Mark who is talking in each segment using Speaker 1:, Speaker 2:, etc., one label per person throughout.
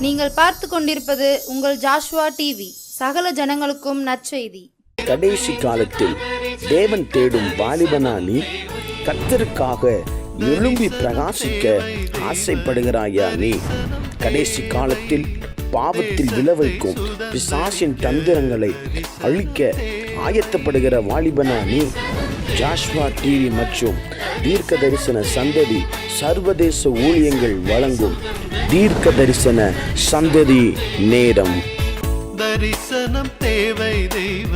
Speaker 1: நீங்கள் பார்த்து கொண்டிருப்பது உங்கள் ஜாஷுவா டிவி. சகல ஜனங்களுக்கும் நற்செய்தி.
Speaker 2: கடைசி காலத்தில் தேவன் தேடும் வாலிபனா நீ கர்த்தருக்காக எழும்பி பிரகாசிக்க ஆசைப்படுகிறாயா நீ? கடைசி காலத்தில் பாவத்தில் விளைவிக்கும் பிசாசின் தந்திரங்களை அழிக்க ஆயத்தப்படுகிற வாலிபனா நீ? ஜாஷ்வா டிவி மற்றும் தீர்க்க தரிசன சந்ததி சர்வதேச ஊழியங்கள் வழங்கும் தீர்க்க தரிசன சந்ததி நேரம்.
Speaker 3: தரிசனம் தேவை, தெய்வ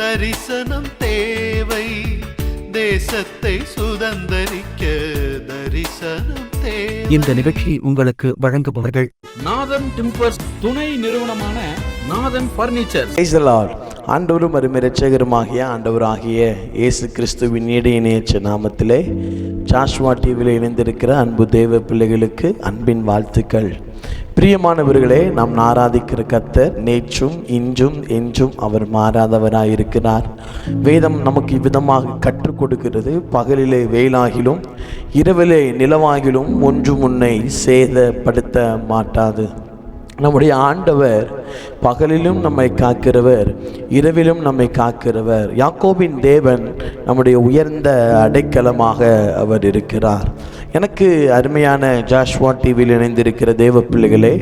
Speaker 3: தரிசனம் தேவை, தேசத்தை சுதந்தரிக்க தரிசனம் தேவை.
Speaker 4: இந்த நிகழ்ச்சி உங்களுக்கு வழங்குபவர்கள்
Speaker 5: நாதன் டிம்பர்ஸ் துணை நிறுவனமான நாதன் பர்னிச்சர்.
Speaker 6: ஆண்டவரும் அருமை இரட்சகருமாகிய ஆண்டவராகிய இயேசு கிறிஸ்துவின் இணையற்ற நாமத்திலே ஜாஷ்வா டிவியில் இணைந்திருக்கிற அன்பு தேவ பிள்ளைகளுக்கு அன்பின் வாழ்த்துக்கள். பிரியமானவர்களே, நாம் ஆராதிக்கிற கர்த்தர் நேற்றும் இன்றும் என்றும் அவர் மாறாதவராயிருக்கிறார். வேதம் நமக்கு இவ்விதமாக கற்றுக் கொடுக்கிறது. பகலிலே வெயிலாகிலும் இரவிலே நிலவாகிலும் ஒன்றும் உன்னை சேதப்படுத்த மாட்டாது. நம்முடைய ஆண்டவர் பகலிலும் நம்மை காக்கிறவர், இரவிலும் நம்மை காக்கிறவர். யாக்கோபின் தேவன் நம்முடைய உயர்ந்த அடைக்கலமாக அவர் இருக்கிறார். எனக்கு அருமையான ஜாஷ்வா டிவியில் இணைந்திருக்கிற தேவ பிள்ளைகளே,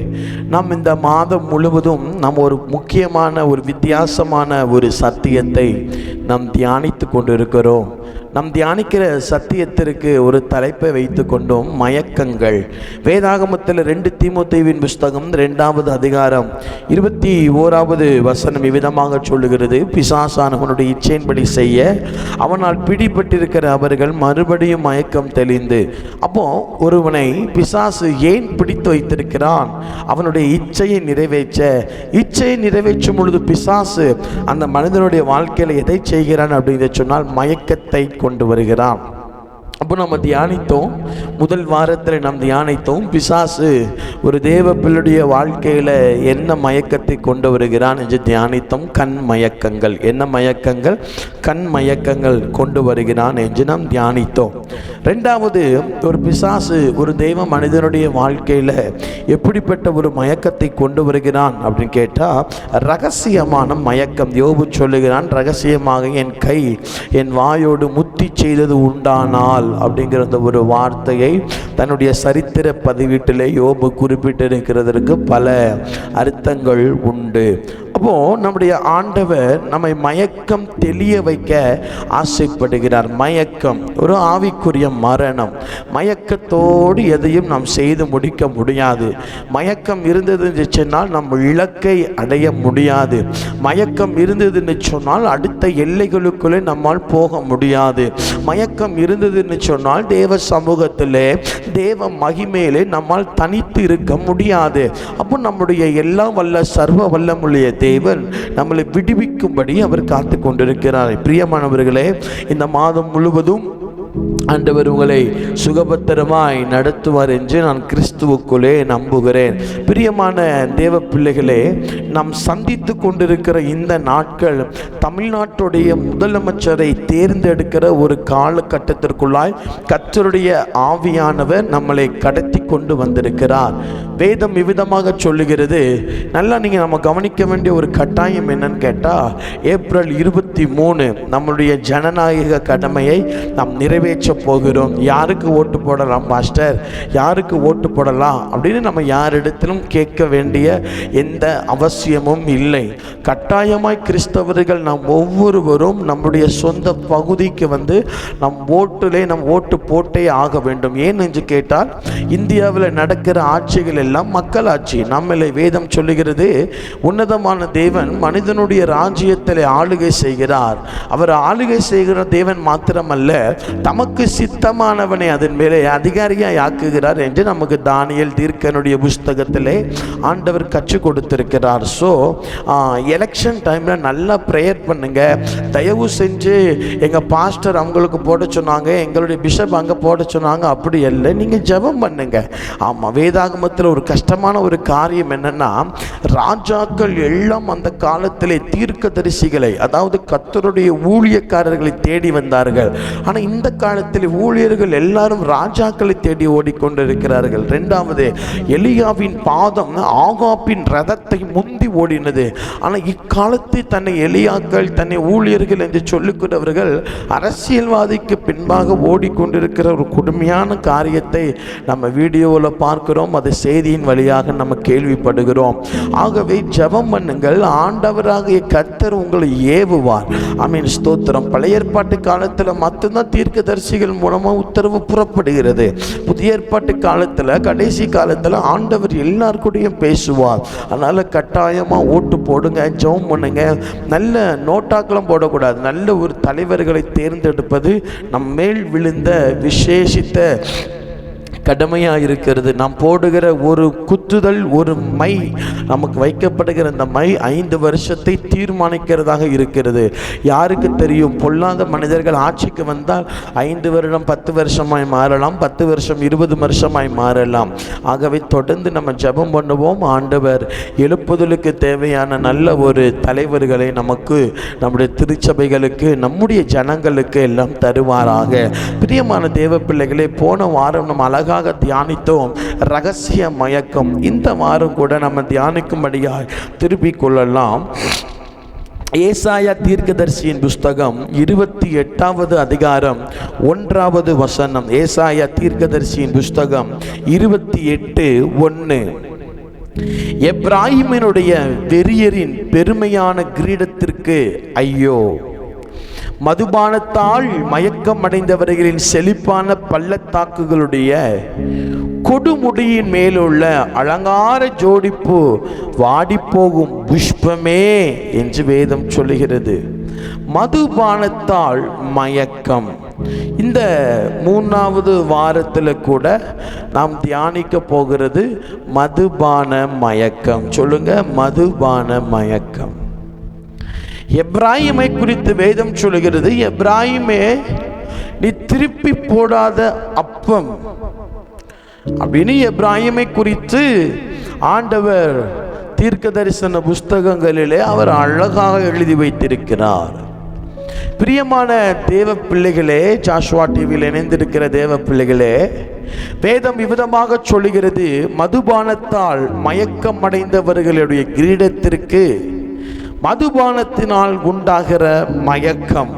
Speaker 6: நாம் இந்த மாதம் முழுவதும் நாம் ஒரு முக்கியமான ஒரு வித்தியாசமான ஒரு சத்தியத்தை நாம் தியானித்து கொண்டிருக்கிறோம். நாம் தியானிக்கிற சத்தியத்திற்கு ஒரு தலைப்பை வைத்து கொண்டோம், மயக்கங்கள். வேதாகமத்தில் 2 தீமோத்தேயுவின் புஸ்தகம் 2வது அதிகாரம் 21வது வசனம் இவ்விதமாக சொல்லுகிறது: பிசாசானவனுடைய இச்சையின்படி செய்ய அவனால் பிடிபட்டிருக்கிற அவர்கள் மறுபடியும் மயக்கம் தெளிந்து. அப்போ ஒருவனை பிசாசு ஏன் பிடித்து வைத்திருக்கிறான்? அவனுடைய இச்சையை நிறைவேற்றும் பொழுது பிசாசு அந்த மனிதனுடைய வாழ்க்கையில் எதை செய்கிறான் அப்படின்னு சொன்னால் மயக்கத்தை கொண்டு வருகிறான். அப்போ நம்ம தியானித்தோம், முதல் வாரத்தில் நாம் தியானித்தோம், பிசாசு ஒரு தேவ பிள்ளையுடைய வாழ்க்கையில் என்ன மயக்கத்தை கொண்டு வருகிறான் என்று தியானித்தோம். கண் மயக்கங்கள். என்ன மயக்கங்கள்? கண் மயக்கங்கள் கொண்டு வருகிறான் என்று நாம் தியானித்தோம். 2வது, ஒரு பிசாசு ஒரு தெய்வ மனிதனுடைய வாழ்க்கையில் எப்படிப்பட்ட ஒரு மயக்கத்தை கொண்டு வருகிறான் அப்படின்னு கேட்டால் ரகசியமான மயக்கம். யோபு சொல்லுகிறான், ரகசியமாக என் கை என் வாயோடு முத்தி செய்தது உண்டானால் அப்படிங்கிற அந்த ஒரு வார்த்தையை தன்னுடைய சரித்திர பதிவீட்டிலே யோபு குறிப்பிட்டிருக்கிறதற்கு பல அர்த்தங்கள் உண்டு. அப்போ நம்முடைய ஆண்டவர் நம்மை மயக்கம் தெளிய வைக்க ஆசைப்படுகிறார். மயக்கம் ஒரு ஆவிக்குரிய மரணம். மயக்கத்தோடு எதையும் நாம் செய்து முடிக்க முடியாது. மயக்கம் இருந்ததுன்னு சொன்னால் நம்ம இலக்கை அடைய முடியாது. மயக்கம் இருந்ததுன்னு சொன்னால் அடுத்த எல்லைகளுக்குள்ளே நம்மால் போக முடியாது. மயக்கம் இருந்ததுன்னு சொன்னால் தேவ சமூகத்திலே தேவ மகிமையிலே நம்மால் தனித்து இருக்க முடியாது. அப்போ நம்முடைய எல்லாம் வல்ல சர்வ வல்லமுடைய தேவன் நம்மளை விடுவிக்கும்படி அவர் காத்து கொண்டிருக்கிறார். பிரியமானவர்களே, இந்த மாதம் முழுவதும் ஆண்டவர் உங்களை சுகபத்திரமாய் நடத்துவார் என்று நான் கிறிஸ்துவுக்குள்ளே நம்புகிறேன். பிரியமான தேவ பிள்ளைகளே, நாம் சந்தித்து கொண்டிருக்கிற இந்த நாட்கள் தமிழ்நாட்டுடைய முதலமைச்சரை தேர்ந்தெடுக்கிற ஒரு காலகட்டத்திற்குள்ளாய் கர்த்தருடைய ஆவியானவர் நம்மளை கடத்தி கொண்டு வந்திருக்கிறார். வேதம் இவ்விதமாக சொல்லுகிறது. நல்லா நீங்கள் நம்ம கவனிக்க வேண்டிய ஒரு கட்டாயம் என்னன்னு கேட்டால், ஏப்ரல் 23 நம்முடைய ஜனநாயக கடமையை நாம் நிறைவேற்ற போகிறோம். யாருக்கு ஓட்டு போடலாம் பாஸ்டர், யாருக்கு ஓட்டு போடலாம் அப்படின்னு நம்ம யாரிடத்திலும் கேட்க வேண்டிய எந்த அவசியமும் இல்லை. கட்டாயமாய் கிறிஸ்தவர்கள் நாம் ஒவ்வொருவரும் நம்முடைய சொந்த பகுதிக்கு வந்து நம் ஓட்டு போட்டே ஆக வேண்டும். ஏன் என்று கேட்டால், இந்தியாவில் நடக்கிற ஆட்சிகள் எல்லாம் மக்கள் ஆட்சி. நம்மளை வேதம் சொல்லுகிறது, உன்னதமான தேவன் மனிதனுடைய ராஜ்யத்தில் ஆளுகை செய்கிறார். அவர் ஆளுகை செய்கிற தேவன் மாத்திரமல்ல, தமக்கு சித்தமானவனை அதன் மேலே அதிகாரியாக ஆக்குகிறார் என்று நமக்கு தானியேல் தீர்க்கனுடைய புஸ்தகத்திலே ஆண்டவர் கற்றுக் கொடுத்திருக்கிறார். ஸோ எலெக்ஷன் டைமில் நல்லா ப்ரேயர் பண்ணுங்க. தயவு செஞ்சு எங்கள் பாஸ்டர் அவங்களுக்கு போட சொன்னாங்க, எங்களுடைய பிஷப் அங்கே போட சொன்னாங்க, அப்படி இல்லை. நீங்கள் ஜெபம் பண்ணுங்க. ஆமாம், வேதாகமத்தில் ஒரு கஷ்டமான ஒரு காரியம் என்னன்னா, ராஜாக்கள் எல்லாம் அந்த காலத்திலே தீர்க்க தரிசிகளை, அதாவது கர்த்தருடைய ஊழியக்காரர்களை தேடி வந்தார்கள். ஆனால் இந்த காலத்தில் காலத்தில் ஊழியர்கள் எல்லாரும் ராஜாக்களை தேடி ஓடிக்கொண்டிருக்கிறார்கள். இரண்டாவது, எலியாவின் பாதம் ஆகாபின் ரதத்தை முந்தி ஓடினது. ஆனால் இக்காலத்தில் தன்னை எலியாக்கள், தன்னை ஊழியர்கள் என்று சொல்லிக்கிறவர்கள் அரசியல்வாதிக்கு பின்பாக ஓடிக்கொண்டிருக்கிற ஒரு கொடுமையான காரியத்தை நம்ம வீடியோவில் பார்க்கிறோம். அது செய்தியின் வழியாக நம்ம கேள்விப்படுகிறோம். ஆகவே ஜெபம் பண்ணுங்கள், ஆண்டவராகிய கர்த்தர் உங்களை ஏவுவார். ஆமென், ஸ்தோத்திரம். பழைய ஏற்பாட்டு காலத்தில் மட்டும்தான் தீர்க்கதரிசிகள் மூலமாக உத்தரவு புறப்படுகிறது. புதிய ஏற்பாட்டு காலத்தில், கடைசி காலத்தில் ஆண்டவர் எல்லாருக்கூடையும் பேசுவார். அதனால் கட்டாயமாக ஓட்டு போடுங்க, ஜெபம் பண்ணுங்க. நல்ல நோட்டாக்களும் போடக்கூடாது. நல்ல ஒரு தலைவர்களை தேர்ந்தெடுப்பது நம் மேல் விழுந்த விசேஷித்த கடமையாக இருக்கிறது. நாம் போடுகிற ஒரு குத்துதல், ஒரு மை, நமக்கு வைக்கப்படுகிற அந்த மை 5 வருஷத்தை தீர்மானிக்கிறதாக இருக்கிறது. யாருக்கு தெரியும், பொல்லாத மனிதர்கள் ஆட்சிக்கு வந்தால் 5 வருடம் 10 வருஷமாய் மாறலாம், 10 வருஷம் 20 வருஷமாய் மாறலாம். ஆகவே தொடர்ந்து நம்ம ஜெபம் பண்ணுவோம். ஆண்டவர் எழுப்புதலுக்கு தேவையான நல்ல ஒரு தலைவர்களை நமக்கு, நம்முடைய திருச்சபைகளுக்கு, நம்முடைய ஜனங்களுக்கு எல்லாம் தருவாராக. பிரியமான தேவ பிள்ளைகளே, போன வாரம் நம்ம அழகாக தியானித்தோம் ரகசிய மயக்கம். இந்த வாரம் கூட நம்ம தியானிக்கும்படியாய் திருப்பிக் கொள்ளலாம். ஏசாயா தீர்க்கதரிசியின் புஸ்தகம் 28வது அதிகாரம் 1வது வசனம். ஏசாயா தீர்க்கதரிசியின் புஸ்தகம் 28:1. எப்ராயிமினுடைய வெறியரின் பெருமையான கிரீடத்திற்கு ஐயோ, மதுபானத்தால் மயக்கம் அடைந்தவர்களின் செழிப்பான பள்ளத்தாக்குகளுடைய கொடுமுடியின் மேலுள்ள அலங்கார ஜோடிப்பு வாடிப்போகும் புஷ்பமே என்று வேதம் சொல்லுகிறது. மதுபானத்தால் மயக்கம். இந்த 3வது வாரத்தில் கூட நாம் தியானிக்க போகிறது மதுபான மயக்கம். சொல்லுங்க, மதுபான மயக்கம். எப்ராயிமை குறித்து வேதம் சொல்லுகிறது, எப்ராயிமே நீ திருப்பி போடாத அப்பம் அப்படின்னு எப்ராயிமை குறித்து ஆண்டவர் தீர்க்க தரிசன புஸ்தகங்களிலே அவர் அழகாக எழுதி வைத்திருக்கிறார். பிரியமான தேவ பிள்ளைகளே, ஜாஷுவா டிவியில் இணைந்திருக்கிற தேவ பிள்ளைகளே, வேதம் விதமாக சொல்லுகிறது, மதுபானத்தால் மயக்கம் அடைந்தவர்களுடைய கிரீடத்திற்கு மதுபானத்தினால் உண்டாகிற மயக்கம்.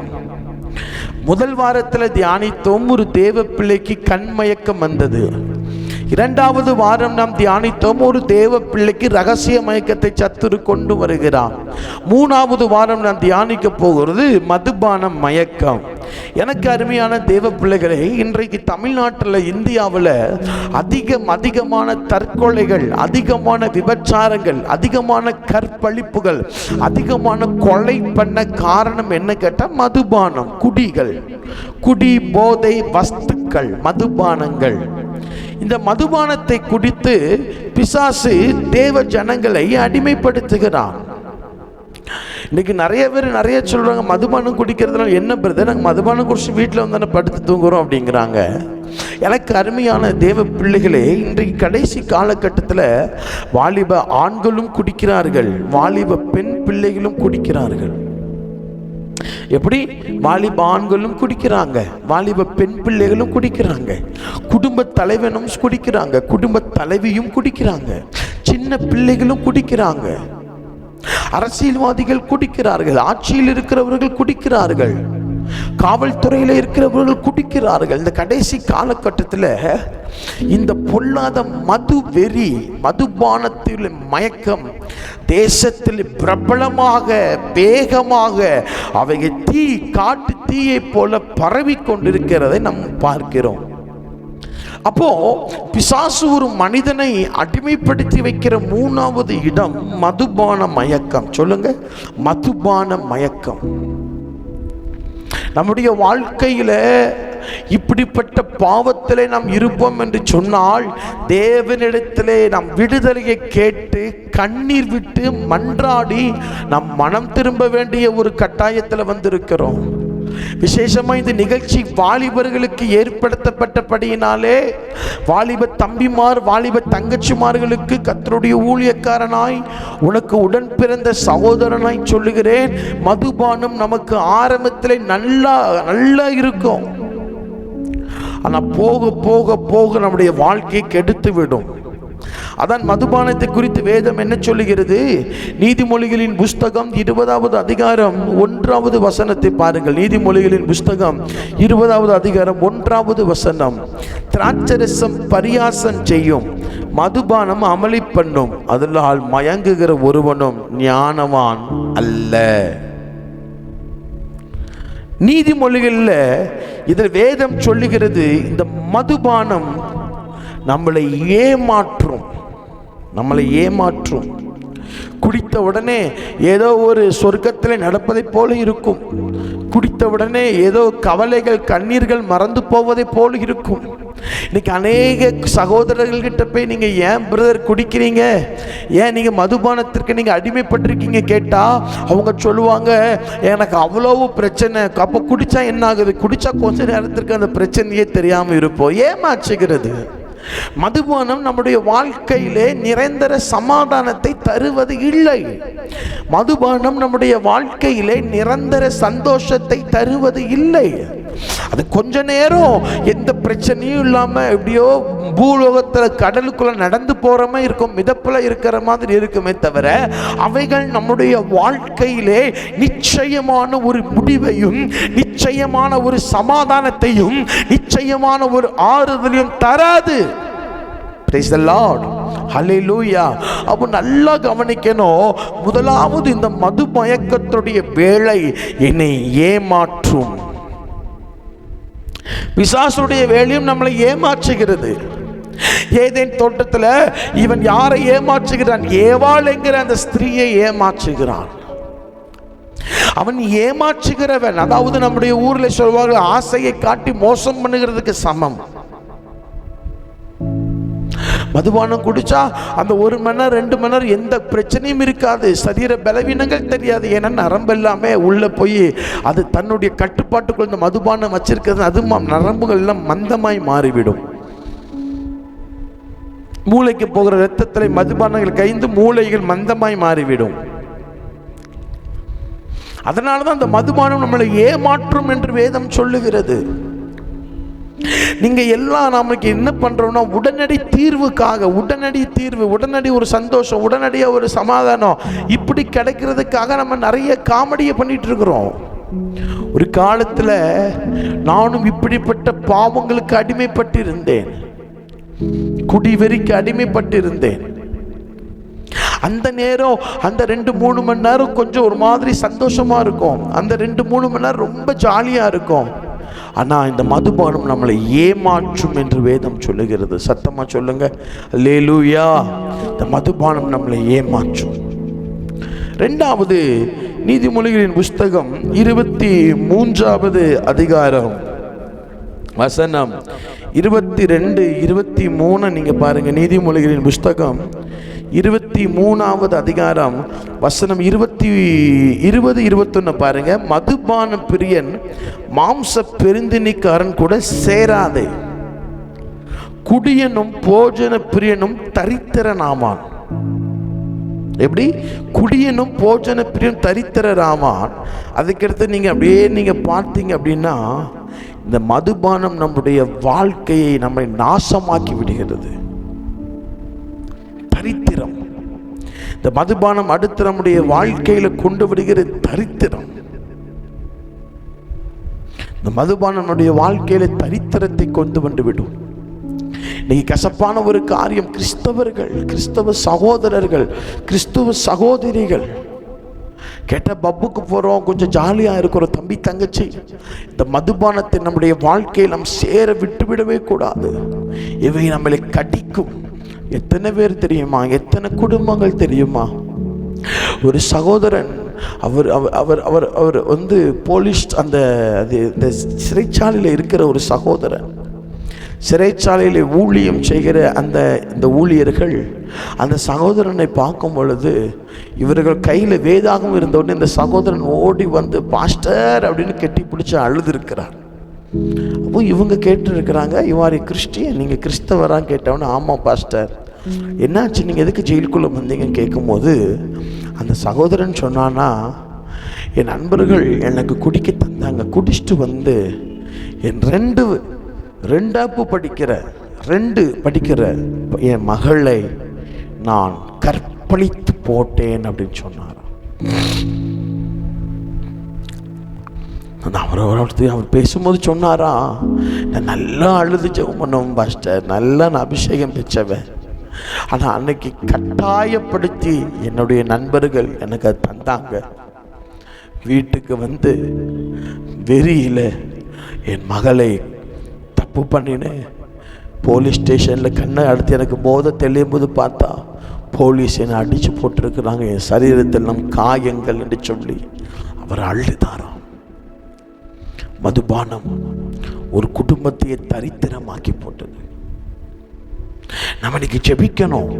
Speaker 6: முதல் வாரத்தில் தியானித்தோம், ஒரு தேவ பிள்ளைக்கு கண் மயக்கம் வந்தது. 2வது வாரம் நாம் தியானித்தோம், ஒரு தேவ பிள்ளைக்கு ரகசிய மயக்கத்தை சத்துரு கொண்டு வருகிறான். 3வது வாரம் நாம் தியானிக்க போகிறது மதுபான மயக்கம். எனக்கு அருமையான தேவ பிள்ளைகளே, இன்றைக்கு தமிழ்நாட்டில், இந்தியாவில் அதிகமான தற்கொலைகள், அதிகமான விபச்சாரங்கள், அதிகமான கற்பழிப்புகள், அதிகமான கொலை பண்ண காரணம் என்ன கேட்டால் மதுபானம், குடிகள், குடி போதை வஸ்துக்கள், மதுபானங்கள். இந்த மதுபானத்தை குடித்து பிசாசு தேவ ஜனங்களை அடிமைப்படுத்துகிறான். இன்னைக்கு நிறைய பேர் நிறைய சொல்றாங்க, மதுபானம் குடிக்கிறதுனால என்ன பிரதர், நாங்கள் மதுபானம் குடிச்சு வீட்டில் வந்து படுத்து தூங்குறோம் அப்படிங்கிறாங்க. எனக்கு அருமையான தேவ பிள்ளைகளே, இன்றைக்கு கடைசி காலகட்டத்தில் வாலிப ஆண்களும் குடிக்கிறார்கள், வாலிப பெண் பிள்ளைகளும் குடிக்கிறார்கள். எப்படி? வாலிப ஆண்களும் குடிக்கிறாங்க, வாலிப பெண் பிள்ளைகளும் குடிக்கிறாங்க, குடும்ப தலைவனும் குடிக்கிறாங்க, குடும்ப தலைவியும் குடிக்கிறாங்க, சின்ன பிள்ளைகளும் குடிக்கிறாங்க, அரசியல்வாதிகள் குடிக்கிறார்கள், ஆட்சியில் இருக்கிறவர்கள் குடிக்கிறார்கள், காவல்துறையில் இருக்கிறவர்கள் குடிக்கிறார்கள். இந்த கடைசி காலகட்டத்தில் இந்த பொல்லாத மது வெறி, மதுபானத்தில் மயக்கம் தேசத்தில் பிரபலமாக வேகமாக அவைகள் காட்டு தீயை போல பரவி கொண்டிருக்கிறதை நாம் பார்க்கிறோம். அப்போ பிசாசு ஒரு மனிதனை அடிமைப்படுத்தி வைக்கிற 3வது இடம் மதுபான மயக்கம். சொல்லுங்க, மதுபான மயக்கம். நம்முடைய வாழ்க்கையில இப்படிப்பட்ட பாவத்திலே நாம் இருப்போம் என்று சொன்னால், தேவனிடத்திலே நாம் விடுதலையை கேட்டு கண்ணீர் விட்டு மன்றாடி நாம் மனம் திரும்ப வேண்டிய ஒரு கட்டாயத்தில் வந்திருக்கிறோம். விசேஷமா இந்த நிகழ்ச்சி வாலிபர்களுக்கு ஏற்படுத்தப்பட்டபடியினாலே, வாலிப தம்பிமார், வாலிப தங்கச்சிமார்களுக்கு கர்த்தருடைய ஊழியக்காரனாய், உனக்கு உடன் பிறந்த சகோதரனாய் சொல்லுகிறேன், மதுபானம் நமக்கு ஆரம்பத்தில் நல்லா இருக்கும். ஆனால் போக போக போக நம்முடைய வாழ்க்கையை கெடுத்து விடும். அதான் மதுபானத்தை குறித்து வேதம் என்ன சொல்லுகிறது? நீதிமொழிகளின் புஸ்தகம் 20வது அதிகாரம் 1வது வசனத்தை பாருங்கள். நீதிமொழிகளின் புஸ்தகம் 20வது அதிகாரம் 1வது வசனம். திராட்சரசம் பரியாசம் செய்யும், மதுபானம் அமளி பண்ணும், அதனால் மயங்குகிற ஒருவனும் ஞானவான் அல்ல. நீதிமொழிகளில் இதில் வேதம் சொல்லுகிறது, இந்த மதுபானம் நம்மளை ஏமாற்றும். குடித்த உடனே ஏதோ ஒரு சொர்க்கத்தில் நடப்பதை போல இருக்கும். குடித்த உடனே ஏதோ கவலைகள் கண்ணீர்கள் மறந்து போவதை போல இருக்கும். இன்னைக்கு அநேக சகோதரர்கள்கிட்ட போய் நீங்கள் ஏன் பிரதர் குடிக்கிறீங்க, ஏன் நீங்கள் மதுபானத்திற்கு நீங்கள் அடிமைப்பட்டிருக்கீங்க கேட்டால் அவங்க சொல்லுவாங்க, எனக்கு அவ்வளவு பிரச்சனை. அப்போ குடித்தா என்ன ஆகுது? குடித்தா கொஞ்ச நேரத்திற்கு அந்த பிரச்சனையே தெரியாமல் இருப்போம். ஏமாற்றுகிறது. மதுபானம் நம்முடைய வாழ்க்கையிலே நிரந்தர சமாதானத்தை தருவது இல்லை. மதுபானம் நம்முடைய வாழ்க்கையிலே நிரந்தர சந்தோஷத்தை தருவது இல்லை. அது கொஞ்ச நேரம் எந்த பிரச்சனையும் இல்லாம எப்படியோ பூலோகத்தில் கடலுக்குள்ள நடந்து போறமே இருக்கும், மிதப்புல இருக்கிற மாதிரி இருக்குமே தவிர அவைகள் நம்முடைய வாழ்க்கையிலே நிச்சயமான ஒரு முடிவையும் நிச்சயமான ஒரு சமாதானத்தையும் நிச்சயமான ஒரு ஆறுதலையும் தராது. Praise the Lord. Hallelujah. அப்போ நல்லா கவனிக்கணும். முதலாவது, இந்த மது மயக்கத்துடைய வேலை என்னை ஏமாற்றும். பிசாசுடைய வேலையும் நம்மளை ஏமாற்றுகிறது. ஏதேன் தோட்டத்தில் இவன் யாரை ஏமாற்றுகிறான்? ஏவாள் என்கிற அந்த ஸ்திரீயை ஏமாற்றுகிறான். அவன் ஏமாற்றுகிறவன். அதாவது நம்முடைய ஊரில் சொல்வார்கள், ஆசையை காட்டி மோசம் பண்ணுகிறதுக்கு சமம். மதுபானம் குடிச்சா அந்த 1 மணி நேரம் 2 மணி நேரம் எந்த பிரச்சனையும் இருக்காது, சரீர பலவீனங்கள் தெரியாது. ஏன்னா நரம்பு எல்லாமே உள்ள போய் அது தன்னுடைய கட்டுப்பாட்டுக்குள்ள இந்த மதுபானம் வச்சிருக்கிறது, அது நரம்புகள் எல்லாம் மந்தமாய் மாறிவிடும். மூளைக்கு போகிற இரத்தத்தில் மதுபானங்கள் கைந்து மூளைகள் மந்தமாய் மாறிவிடும். அதனாலதான் அந்த மதுபானம் நம்மளை ஏமாற்றும் என்று வேதம் சொல்லுகிறது. நீங்க எல்லாம் நமக்கு என்ன பண்றோம்னா, உடனடி தீர்வுக்காக, உடனடி ஒரு சந்தோஷம், உடனடியா ஒரு சமாதானம் இப்படி கிடைக்கிறதுக்காக நம்ம நிறைய காமெடியை பண்ணிட்டு இருக்கிறோம். ஒரு காலத்துல நானும் இப்படிப்பட்ட பாவங்களுக்கு அடிமைப்பட்டிருந்தேன், குடிவெறிக்கு அடிமைப்பட்டிருந்தேன். அந்த நேரம் அந்த 2-3 மணி நேரம் கொஞ்சம் ஒரு மாதிரி சந்தோஷமா இருக்கும், அந்த 2-3 மணி நேரம் ரொம்ப ஜாலியா இருக்கும். ஆனால் இந்த மதுபானம் நம்மளை ஏமாற்றும் என்று வேதம் சொல்லுகிறது. சத்தமா சொல்லுங்க அல்லேலூயா. இந்த மதுபானம் நம்மளை ஏமாற்றும். 2வது, நீதிமொழிகளின் புஸ்தகம் 23வது அதிகாரம் வசனம் 22, 23 நீங்க பாருங்க. நீதிமொழிகளின் புஸ்தகம் 23வது அதிகாரம் வசனம் 20, 21 பாருங்க. மதுபான பிரியன் மாம்ச பெருந்தினிக்காரன் கூட சேராதே, குடியனும் போஜன பிரியனும் தரித்திரனாவான். எப்படி? குடியனும் போஜன பிரியனும் தரித்திரராவான். அதுக்கடுத்து நீங்க அப்படியே நீங்க பார்த்தீங்க அப்படின்னா, இந்த மதுபானம் நம்முடைய வாழ்க்கையை நம்மை நாசமாக்கி விடுகிறது. தரித்திரம். இந்த மதுபானம் அடுத்து நம்முடைய வாழ்க்கையில கொண்டு விடுகிற தரித்திரம். இந்த மதுபானம் நம்முடைய வாழ்க்கையில தரித்திரத்தை கொண்டு வந்து விடும். இன்னைக்கு கசப்பான ஒரு காரியம், கிறிஸ்தவர்கள், கிறிஸ்தவ சகோதரர்கள், கிறிஸ்தவ சகோதரிகள் கேட்ட பப்புக்கு போறோம், கொஞ்சம் ஜாலியா இருக்கிறோம், தம்பி தங்கச்சி, இந்த மதுபானத்தை நம்முடைய வாழ்க்கையில் நாம் சேர விட்டுவிடவே கூடாது. இவை நம்மளை கடிக்கும். எத்தனை பேர் தெரியுமா? எத்தனை குடும்பங்கள் தெரியுமா? ஒரு சகோதரன், அவர் அவர் அவர் அவர் வந்து போலீஸ் அந்த இந்த சிறைச்சாலையில் இருக்கிற ஒரு சகோதரன், சிறைச்சாலையில் ஊழியம் செய்கிற இந்த ஊழியர்கள் அந்த சகோதரனை பார்க்கும் பொழுது, இவர்கள் கையில் வேதாகம் இருந்தவுடனே இந்த சகோதரன் ஓடி வந்து பாஸ்டர் அப்படின்னு கெட்டி பிடிச்சி அழுதுருக்கிறார். அப்போ இவங்க கேட்டுருக்கிறாங்க, இவ்வாறு கிறிஸ்டியன், நீங்கள் கிறிஸ்தவராக கேட்டவொன்னே, ஆமாம் பாஸ்டர். என்னாச்சு, நீங்கள் எதுக்கு ஜெயிலுக்குள்ளே வந்தீங்கன்னு கேட்கும்போது அந்த சகோதரன் சொன்னான்னா, என் நண்பர்கள் எனக்கு குடிக்க தந்தாங்க, குடிச்சிட்டு வந்து என் 2 படிக்கிற என் மகளை நான் கற்பழித்து போட்டேன் அப்படின்னு சொன்னார். அவர் பேசும்போது சொன்னாரா, நான் நல்லா அழுது ஜெபம் பண்ணுவேன் பாஸ்டர், நல்லா நான் அபிஷேகம் பெற்றவன். ஆனால் அன்னைக்கு கட்டாயப்படுத்தி என்னுடைய நண்பர்கள் எனக்கு அது தந்தாங்க. வீட்டுக்கு வந்து வெறியில் என் மகளை தப்பு பண்ணினேன். போலீஸ் ஸ்டேஷனில் கண்ணை அடுத்து எனக்கு போதை தெளியும் போது பார்த்தா போலீஸ் என்னை அடித்து போட்டிருக்கிறாங்க, என் சரீரத்தில் நம் காயங்கள் என்று சொல்லி அவர் அழுதாராம். மதுபானம் ஒரு குடும்பத்தையே தரித்திரமாக்கி போட்டது. நம்ம இன்னைக்கு ஜெபிக்கணும்.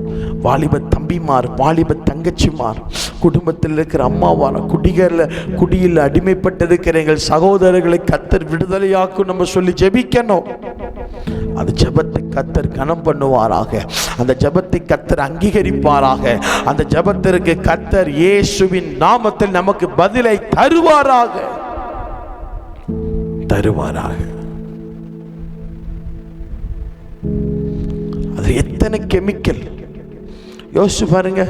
Speaker 6: வாலிப தம்பிமார், வாலிப தங்கச்சிமார், குடும்பத்தில் இருக்கிற அம்மாவான குடியில் அடிமைப்பட்டிருக்கிற எங்கள் சகோதரர்களை கர்த்தர் விடுதலையாக்கும் நம்ம சொல்லி ஜெபிக்கணும். அந்த ஜெபத்தை கர்த்தர் கனம் பண்ணுவாராக. அந்த ஜெபத்தை கர்த்தர் அங்கீகரிப்பாராக. அந்த ஜெபத்திற்கு கர்த்தர் இயேசுவின் நாமத்தில் நமக்கு பதிலை தருவாராக. அது எத்தனை கெமிக்கல் யோசிச்சு பாருங்க.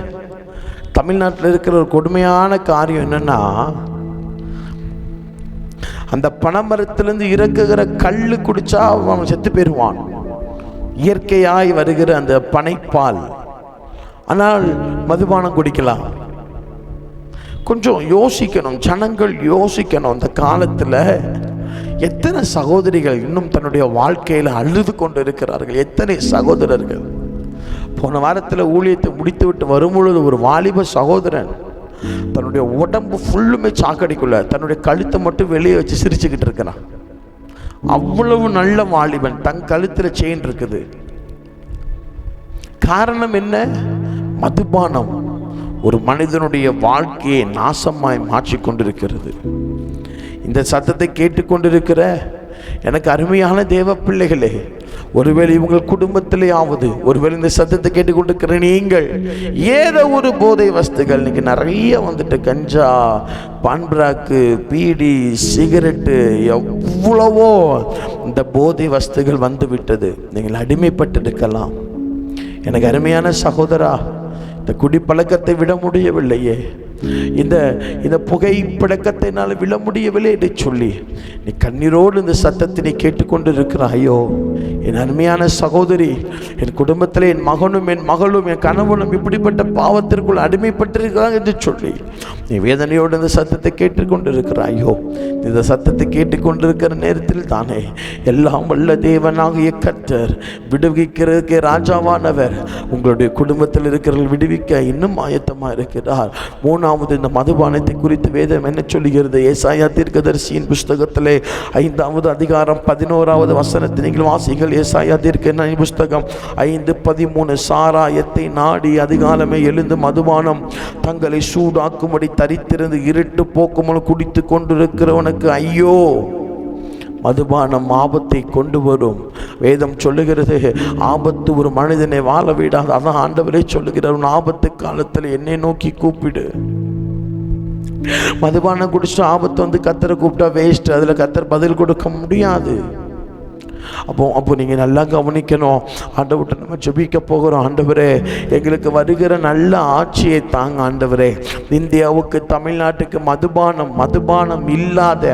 Speaker 6: தமிழ்நாட்டில் இருக்கிற ஒரு கொடுமையான காரியம் என்னன்னா, அந்த பனைமரத்திலிருந்து இறக்குகிற கல்லு குடிச்சா அவன் செத்து போயிடுவான். இயற்கையாய் வருகிற அந்த பனைப்பால். ஆனால் மதுபானம் குடிக்கலாம். கொஞ்சம் யோசிக்கணும், ஜனங்கள் யோசிக்கணும். அந்த காலத்தில் எத்தனை சகோதரிகள் இன்னும் தன்னுடைய வாழ்க்கையில் அழுது கொண்டு இருக்கிறார்கள், எத்தனை சகோதரர்கள். போன வாரத்தில் ஊழியத்தை முடித்து விட்டு வரும்பொழுது ஒரு வாலிப சகோதரன் தன்னுடைய உடம்பு ஃபுல்லுமே சாக்கடிக்குள்ள தன்னுடைய கழுத்தை மட்டும் வெளியே வச்சு சிரிச்சுக்கிட்டு இருக்கிறான். அவ்வளவு நல்ல வாலிபன், தன் கழுத்தில் செயின் இருக்குது. காரணம் என்ன? மதுபானம் ஒரு மனிதனுடைய வாழ்க்கையை நாசமாய் மாற்றி கொண்டிருக்கிறது. இந்த சத்தத்தை கேட்டுக்கொண்டிருக்கிற எனக்கு அருமையான தேவ பிள்ளைகளே, ஒருவேளை உங்கள் குடும்பத்திலேயாவது, ஒருவேளை இந்த சத்தத்தை கேட்டுக்கொண்டிருக்கிற நீங்கள் ஏதோ ஒரு போதை வஸ்துகள் இன்னைக்கு நிறைய வந்துட்டு, கஞ்சா, பான்பிராக்கு, பீடி, சிகரெட்டு, எவ்வளவோ இந்த போதை வஸ்துகள் வந்து விட்டது. நீங்கள் அடிமைப்பட்டு இருக்கலாம். எனக்கு அருமையான சகோதரா, இந்த குடிப்பழக்கத்தை விட முடியவில்லையே, இந்த புகை பழக்கத்தை என்னால் விட முடியவில்லை என்று சொல்லி நீ கண்ணீரோடு இந்த சத்தத்தினை கேட்டுக்கொண்டு இருக்கிறாயோ, என் அருமையான சகோதரி, என் குடும்பத்தில் என் மகனும் என் மகளும் என் கணவனும் இப்படிப்பட்ட பாவத்திற்குள் அடிமைப்பட்டிருக்கிறாங்க என்று சொல்லி நீ வேதனையோடு இந்த சத்தத்தை கேட்டுக்கொண்டு இருக்கிறாயோ, இந்த சத்தத்தை கேட்டுக்கொண்டிருக்கிற நேரத்தில் தானே எல்லாம் வல்ல தேவனாகிய கர்த்தர், விடுவிக்கிறதுக்கே ராஜாவானவர், உங்களுடைய குடும்பத்தில் இருக்கிறவர்கள் விடுவிக்க இன்னும் ஆயத்தமாக இருக்கிறார். மூணாவது, இந்த மதுபானத்தை குறித்து வேதம் என்ன சொல்லுகிறது? ஏசாயா தீர்க்கதரிசியின் புஸ்தகத்திலே 5வது அதிகாரம் 11வது வசனத்தை நீங்கள் வாசிகள். ஏசாயா தீர்க்கதரிசி புஸ்தகம் 5:13. சாராயத்தை நாடி அதிகாலமே எழுந்து மதுபானம் தங்களை சூடாக்கும்படி தரித்திருந்து இருட்டு போக்குமல் குடித்து கொண்டிருக்கிறவனுக்கு ஐயோ, மதுபானம் ஆபத்தை கொண்டு வரும். வேதம் சொல்லுகிறது, ஆபத்து ஒரு மனிதனை வாழ விடாது. அதான் ஆண்டவரே சொல்லுகிறார், உன் ஆபத்து காலத்தில் என்னை நோக்கி கூப்பிடு. மதுபானம் குடிச்சிட்டு ஆபத்து வந்து கர்த்தரை கூப்பிட்டா வேஸ்ட். அதுல கர்த்தர் பதில் கொடுக்க முடியாது. அப்போ நீங்கள் நல்லா கவனிக்கணும். ஆண்டவர்கிட்ட நம்ம ஜெபிக்க போகிறோம். ஆண்டவரே, எங்களுக்கு வருகிற நல்ல ஆட்சியை தாங்க ஆண்டவரே. இந்தியாவுக்கு, தமிழ்நாட்டுக்கு மதுபானம் இல்லாத,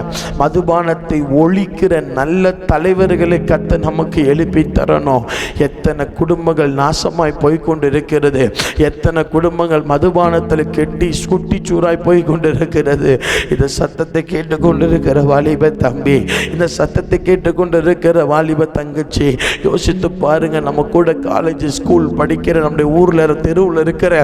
Speaker 6: மதுபானத்தை ஒழிக்கிற நல்ல தலைவர்களை கர்த்தர் நமக்கு எழுப்பி தரணும். எத்தனை குடும்பங்கள் நாசமாய் போய்கொண்டு இருக்கிறது, எத்தனை குடும்பங்கள் மதுபானத்தில் கெட்டி குட்டிச்சூராய் போய்கொண்டு இருக்கிறது. இந்த சத்தத்தை கேட்டுக்கொண்டிருக்கிற வாலிப தம்பி, இந்த சத்தத்தை கேட்டுக்கொண்டிருக்கிற வாலிப தங்கச்சி, யோசித்து பாருங்க. நம்ம கூட காலேஜ், ஸ்கூல் படிக்கிற, நம்முடைய ஊர்ல தெருவில் இருக்கிற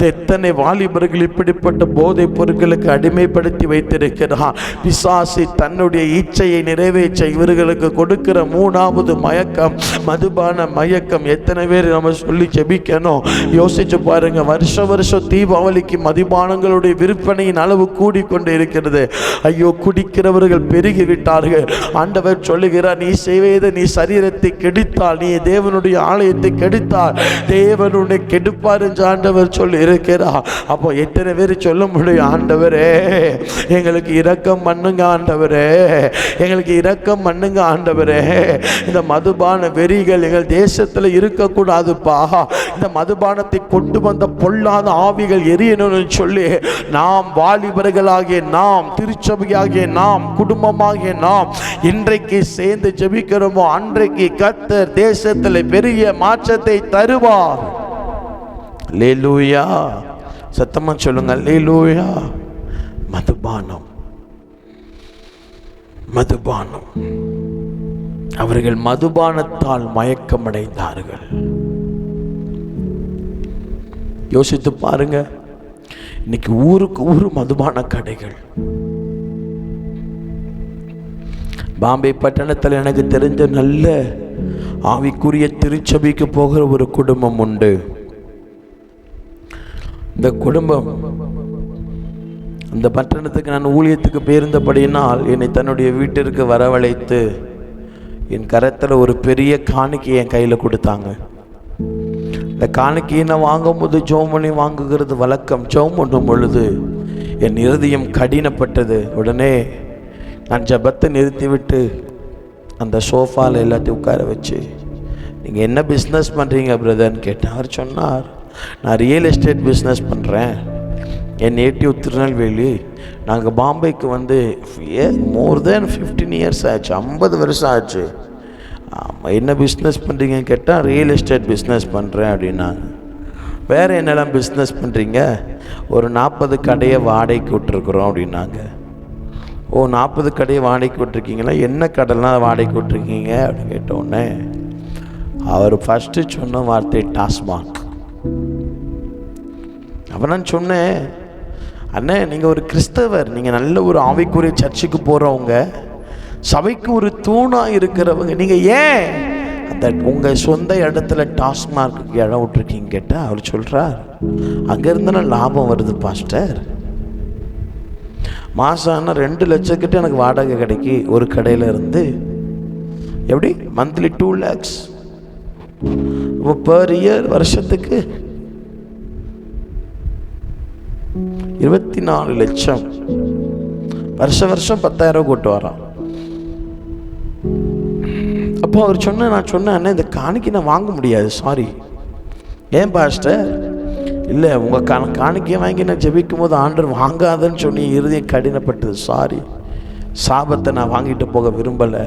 Speaker 6: எத்தனை வாலிபர்கள் இப்படிப்பட்ட போதைப் பொருட்களுக்கு அடிமைப்படுத்தி வைத்திருக்கிறார். பிசாசு தன்னுடைய இச்சையை நிறைவேற்ற இவர்களுக்கு கொடுக்கிற 3வது மயக்கம், மதுபான மயக்கம். எத்தனை பேர் நம்ம சொல்லி ஜெபிக்கணும்? யோசிச்சு பாருங்க. வருஷம் தீபாவளிக்கு மதுபானங்களுடைய விற்பனையின் அளவு கூடிக்கொண்டு இருக்கிறது. ஐயோ, குடிக்கிறவர்கள் பெருகி விட்டார்கள். ஆண்டவர் சொல்லுகிறார், நீ செய்வதை செய்து நீ சரீரத்தை கெடுத்தால், நீ தேவனுடைய ஆலயத்தை கெடுத்தால் தேவன் உன்னை கெடுப்பார் என்று ஆண்டவர் சொல்லி இருக்கிறார். அப்போ எத்தனை பேர் சொல்ல முடியும், ஆண்டவரே எங்களுக்கு இரக்கம் பண்ணுங்க ஆண்டவரே, எங்களுக்கு இரக்கம் பண்ணுங்க ஆண்டவரே, இந்த மதுபான வெறிகள் எங்கள் தேசத்தில் இருக்கக்கூடாதுப்பா, இந்த மதுபானத்தை கொண்டு வந்த பொல்லாத ஆவிகள் எரியணும்னு சொல்லி நாம் வாலிபர்களாகிய நாம், திருச்சபையாகிய நாம், குடும்பமாகிய நாம் இன்றைக்கு சேர்ந்து ஜெபிக்கிறோமோ அன்றைக்கு கர்த்தர் தேசத்தில் பெரிய மாற்றத்தை தருவார். அல்லேலூயா, சத்தமா சொல்லுங்க அல்லேலூயா. மதுபானம், மதுபானம், அவர்கள் மதுபானத்தால் மயக்கமடைந்தார்கள். யோசித்து பாருங்க, இன்னைக்கு ஊருக்கு ஊரு மதுபான கடைகள். பாம்பே பட்டணத்தில் எனக்கு தெரிஞ்ச நல்ல ஆவிக்குரிய திருச்சபைக்கு போகிற ஒரு குடும்பம் உண்டு. இந்த குடும்பம் அந்த பட்டணத்துக்கு நான் ஊழியத்துக்கு போயிருந்தபடியினால் என்னை தன்னுடைய வீட்டிற்கு வரவழைத்து என் கரத்தில் ஒரு பெரிய காணிக்கையை என் கையில் கொடுத்தாங்க. இந்த காணிக்கையை நான் வாங்கும்போது ஜெபம் பண்ணி வாங்குகிறது வழக்கம். ஜெபம் பண்ணும் பொழுது என் இருதயம் கடினப்பட்டது. உடனே நான் ஜெபத்தை நிறுத்திவிட்டு அந்த சோஃபாவில் எல்லாத்தையும் உட்கார வச்சு, நீங்கள் என்ன பிஸ்னஸ் பண்ணுறீங்க பிரதர்ன்னு கேட்டேன். அவர் சொன்னார், நான் ரியல் எஸ்டேட் பிஸ்னஸ் பண்ணுறேன், என் நேட்டிவ் திருநெல்வேலி, நாங்கள் பாம்பேக்கு வந்து மோர் தென் 15 இயர்ஸ் ஆச்சு, 50 வருஷம் ஆச்சு. ஆமாம், என்ன பிஸ்னஸ் பண்ணுறீங்கன்னு கேட்டால் ரியல் எஸ்டேட் பிஸ்னஸ் பண்ணுறேன் அப்படின்னாங்க. வேறு என்னெல்லாம் பிஸ்னஸ் பண்ணுறீங்க? ஒரு 40 கடையை வாடகைக்கு விட்டுருக்குறோம் அப்படின்னாங்க. ஓ, 40 கடையை வாடகைக்கு விட்டுருக்கீங்களா? என்ன கடைலாம் வாடகைக்கு விட்டுருக்கீங்க அப்படின்னு கேட்டோடனே அவர் ஃபஸ்ட்டு சொன்ன வார்த்தை டாஸ்மாக். அப்போ நான் சொன்னேன், அண்ணே நீங்கள் ஒரு கிறிஸ்தவர், நீங்கள் நல்ல ஒரு ஆவிக்குரிய சர்ச்சுக்கு போகிறவங்க, சபைக்கு ஒரு தூணாக இருக்கிறவங்க, நீங்கள் ஏன் அந்த உங்கள் சொந்த இடத்துல டாஸ்மார்க்கு இடம் விட்டுருக்கீங்க கேட்டால் அவர் சொல்கிறார், அங்கேருந்துனா லாபம் வருது பாஸ்டர், மாதம் ஆனால் 2 லட்சக்கிட்ட எனக்கு வாடகை கிடைக்கி ஒரு கடையில் இருந்து. எப்படி? Monthly 2 lakhs. இப்போ பர் இயர் வருஷத்துக்கு 24 லட்சம். வருஷம் 10,000 கூட்டு வரான். அப்போ அவர் சொன்ன, நான் சொன்னேன், அண்ணே இந்த காணிக்கை நான் வாங்க முடியாது, சாரி. ஏன் பாஸ்டர்? இல்லை, உங்கள் காணிக்கையை வாங்கி நான் ஜெபிக்கும் போது ஆண்டவர் வாங்காதன்னு சொல்லி இருதயம் கடினப்பட்டது, சாரி, சாபத்தை நான் வாங்கிட்டு போக விரும்பலை,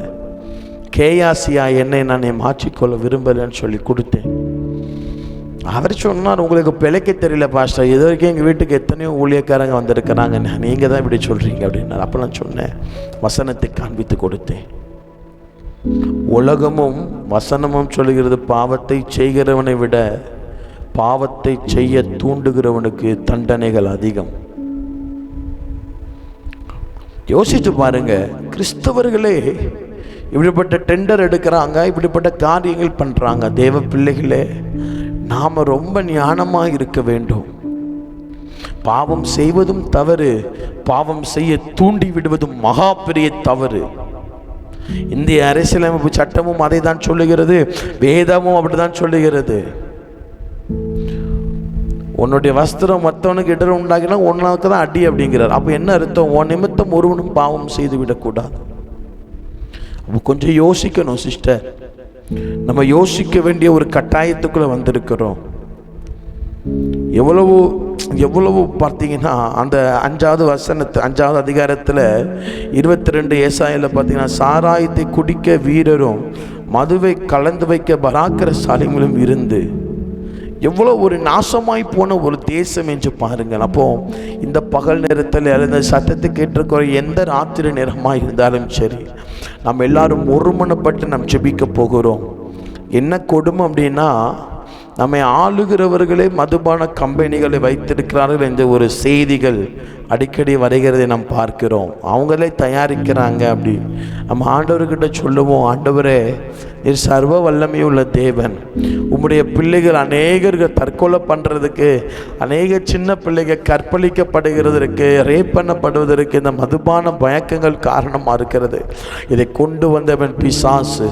Speaker 6: கேயாசியா என்னை நான் மாற்றிக்கொள்ள விரும்பலைன்னு சொல்லி கொடுத்தேன். அவர் சொன்னார், உங்களுக்கு பிழைக்க தெரியல பாஸ்டர், இது வரைக்கும் எங்கள் வீட்டுக்கு எத்தனையோ ஊழியக்காரங்க வந்திருக்கிறாங்க, நீங்கள் தான் இப்படி சொல்கிறீங்க அப்படின்னார். அப்போ நான் சொன்னேன், வசனத்தை காண்பித்து கொடுத்தேன். உலகமும் வசனமும் சொல்லுகிறது, பாவத்தை செய்கிறவனை விட பாவத்தை செய்ய தூண்டுகிறவனுக்கு தண்டனைகள் அதிகம். யோசிச்சு பாருங்க, கிறிஸ்தவர்களே இப்படிப்பட்ட டெண்டர் எடுக்கிறாங்க, இப்படிப்பட்ட காரியங்கள் பண்றாங்க. தேவ பிள்ளைகளே, நாம ரொம்ப ஞானமாக இருக்க வேண்டும். பாவம் செய்வதும் தவறு, பாவம் செய்ய தூண்டி விடுவதும் மகா பெரிய தவறு. இந்திய அரசியலமைப்பு சட்டமும் அதை தான் சொல்லுகிறது, வேதமும் அப்படிதான் சொல்லுகிறது. உன்னுடைய வஸ்திரம் மற்றவனுக்கு இடர் உண்டாகினா உனக்கு தான் அடி அப்படிங்கிறார். அப்போ என்ன அர்த்தம்? உன் நிமித்தம் ஒருவனும் பாவம் செய்து விடக்கூடாது. அப்போ கொஞ்சம் யோசிக்கணும் சிஸ்டர். நம்ம யோசிக்க வேண்டிய ஒரு கட்டாயத்துக்குள்ள வந்திருக்கிறோம். எவ்வளவு பார்த்தீங்கன்னா, அந்த 5வது அதிகாரத்தில் 22 ஏசாயில் பார்த்தீங்கன்னா, சாராயத்தை குடிக்க வீரரும் மதுவை கலந்து வைக்க பராக்கிரசாலிகளும் இருந்து எவ்வளோ ஒரு நாசமாய் போன ஒரு தேசம் என்று பாருங்கள். அப்போ இந்த பகல் நேரத்தில் இந்த சத்தத்தை கேட்டிருக்கிற எந்த ராத்திரி நேரமாக இருந்தாலும் சரி, நம்ம எல்லாரும் ஒருமனப்பட்டு நாம் ஜெபிக்க போகிறோம். என்ன கொடுமை அப்படின்னா, நம்மை ஆளுகிறவர்களே மதுபான கம்பெனிகளை வைத்திருக்கிறார்கள் என்ற ஒரு செய்திகள் அடிக்கடி வருகிறதை நாம் பார்க்கிறோம். அவங்களே தயாரிக்கிறாங்க. அப்படி நம்ம ஆண்டவர்கிட்ட சொல்லுவோம், ஆண்டவரே நீர் சர்வ வல்லமை உள்ள தேவன், உம்முடைய பிள்ளைகள் அநேகர்கள் தற்கொலை பண்ணுறதுக்கு, அநேக சின்ன பிள்ளைகள் கற்பழிக்கப்படுகிறதற்கு, ரேப் பண்ணப்படுவதற்கு இந்த மதுபான மயக்கங்கள் காரணமாக இருக்கிறது. இதை கொண்டு வந்தவன் பிசாசு,